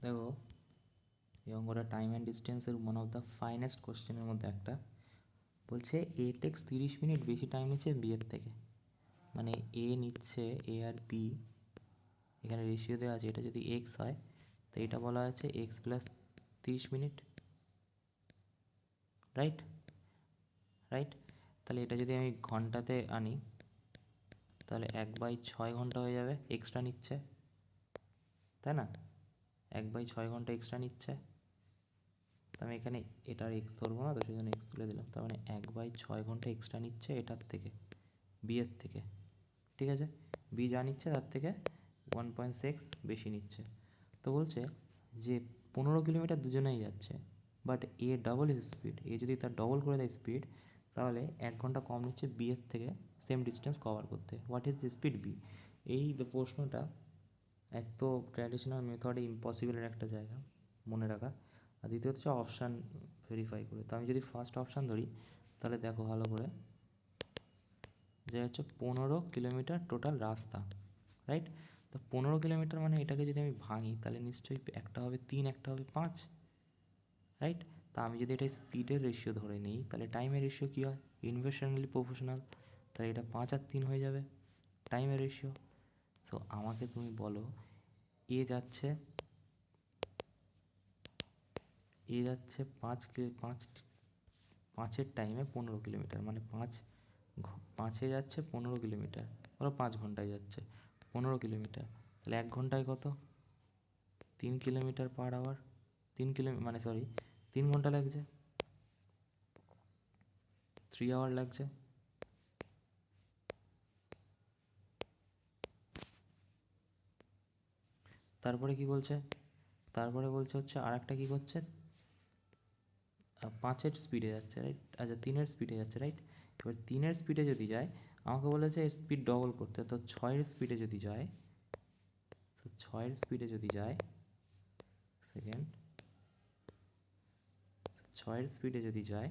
দেখো, এই অঙ্কটা টাইম অ্যান্ড ডিস্টেন্সের ওয়ান অফ দ্য ফাইনেস্ট কোশ্চেনের মধ্যে একটা। বলছে এ টেক্স 30 মিনিট বেশি টাইম নিচ্ছে বি এর থেকে। মানে এ নিচ্ছে, এ আর বি এখানে রেশিও দেওয়া আছে, এটা যদি এক্স হয় তো এটা বলা আছে x plus 30 minute, right right. তাহলে এটা যদি আমি ঘন্টাতে আনি তাহলে 1/6 ঘন্টা হয়ে যাবে, এক্সট্রা নিচ্ছে, তাই না? 1/6 ঘন্টা এক্সট্রা নিচ্ছে, তো আমি এখানে এটার এক্স ধরবো না, তো সেই জন্য এক্স তুলে দিলাম। তার মানে 1/6 ঘন্টা এক্সট্রা নিচ্ছে এটার থেকে, বি এর থেকে, ঠিক আছে? বি যা নিচ্ছে তার থেকে 1.6 বেশি নিচ্ছে। তো বলছে যে 15 কিলোমিটার দুজনেই যাচ্ছে, but A double is speed, A যদি তার ডবল করে দেয় স্পিড তাহলে 1 ঘন্টা কম নিচ্ছে বি এর থেকে সেম ডিস্টেন্স কভার করতে। What is the speed B? এই প্রশ্নটা এক তো ট্র্যাডিশনাল মেথডে ইম্পসিবলের একটা জায়গা মনে রাখা, আর দ্বিতীয়ত হচ্ছে অপশান ভেরিফাই করে। তো আমি যদি ফার্স্ট অপশান ধরি তাহলে দেখো ভালো করে, যে হচ্ছে 15 কিলোমিটার টোটাল রাস্তা, রাইট? তো 15 কিলোমিটার মানে এটাকে যদি আমি ভাঙি তাহলে নিশ্চয়ই একটা হবে 3, একটা হবে 5, রাইট? তা আমি যদি এটা স্পিডের রেশিও ধরে নিই তাহলে টাইমের রেশিও কী হয়? ইনভার্সনালি প্রপোর্শনাল, তাহলে এটা 5 আর 3 হয়ে যাবে টাইমের রেশিও। সো আমাকে তুমি বলো এ যাচ্ছে 5 টাইমে 15 কিলোমিটার, মানে 5 যাচ্ছে 15 কিলোমিটার, ধরো 5 ঘন্টায় যাচ্ছে 15 কিলোমিটার, তাহলে 1 ঘন্টায় কত? 3 কিলোমিটার/আওয়ার, 3 কিলোমিটার মানে সরি 3 ঘন্টা লাগছে, 3 আওয়ার লাগছে। তারপরে কি বলছে? তারপরে বলছে হচ্ছে আর একটা কী করছে, 5-এর স্পিডে যাচ্ছে, রাইট? আচ্ছা 3-এর স্পিডে যাচ্ছে, রাইট? এবার 3-এর স্পিডে যদি যায়, আমাকে বলেছে এর স্পিড ডবল করতে, তো 6-এর স্পিডে যদি যায়, তো 6-এর স্পিডে যদি যায়, সেকেন্ড, 6-এর স্পিডে যদি যায়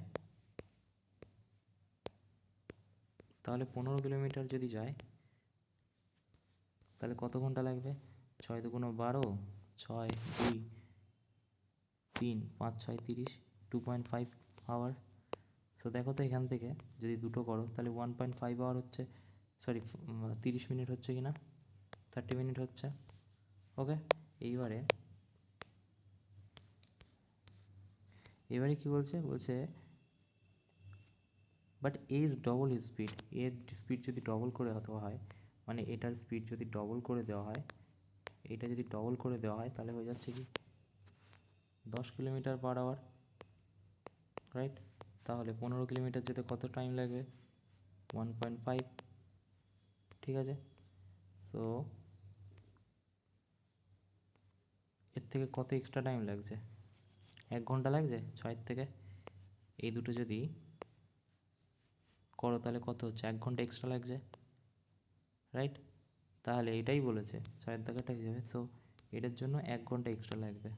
তাহলে 15 কিলোমিটার যদি যায় তাহলে কত ঘন্টা লাগবে? 6×2 = 12, 6, 2, 3, 5, 6, 30, 2.5 আওয়ার। সো দেখো তো এখান থেকে যদি দুটো করো তাহলে 1.5 আওয়ার হচ্ছে, সরি 30 মিনিট হচ্ছে কি না, 30 মিনিট হচ্ছে। ওকে, এইবারে কি বলছে? বলছে but A is double his speed, এর স্পিড যদি ডবল করে দেওয়া হয়, মানে এটার স্পিড যদি ডবল করে দেওয়া হয়, এটা যদি ডবল করে দেওয়া হয় তাহলে হয়ে যাচ্ছে কি 10 কিলোমিটার/আওয়ার, রাইট? তাহলে 15 কিলোমিটার যেতে কত টাইম লাগবে? 1.5, ঠিক আছে? সো এর থেকে কত এক্সট্রা টাইম লাগছে? 1 ঘন্টা লাগছে 6-এর থেকে। এই দুটো যদি করো তাহলে কত হচ্ছে? 1 ঘন্টা এক্সট্রা লাগছে, রাইট? তাহলে এটাই বলেছে 6-এর দাগাটা হয়ে যাবে। সো এটার জন্য 1 ঘন্টা এক্সট্রা লাগবে,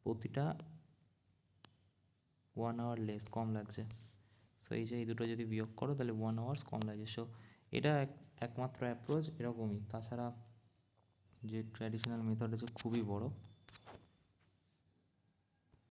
প্রতিটা 1 আওয়ার লেস, কম লাগছে। সো এই যে এই দুটো যদি বিয়োগ করো তাহলে 1 আওয়ার্স কম লাগছে। সো এটা একমাত্র অ্যাপ্রোচ এরকমই, তাছাড়া যে ট্র্যাডিশনাল মেথড আছে খুবই বড়।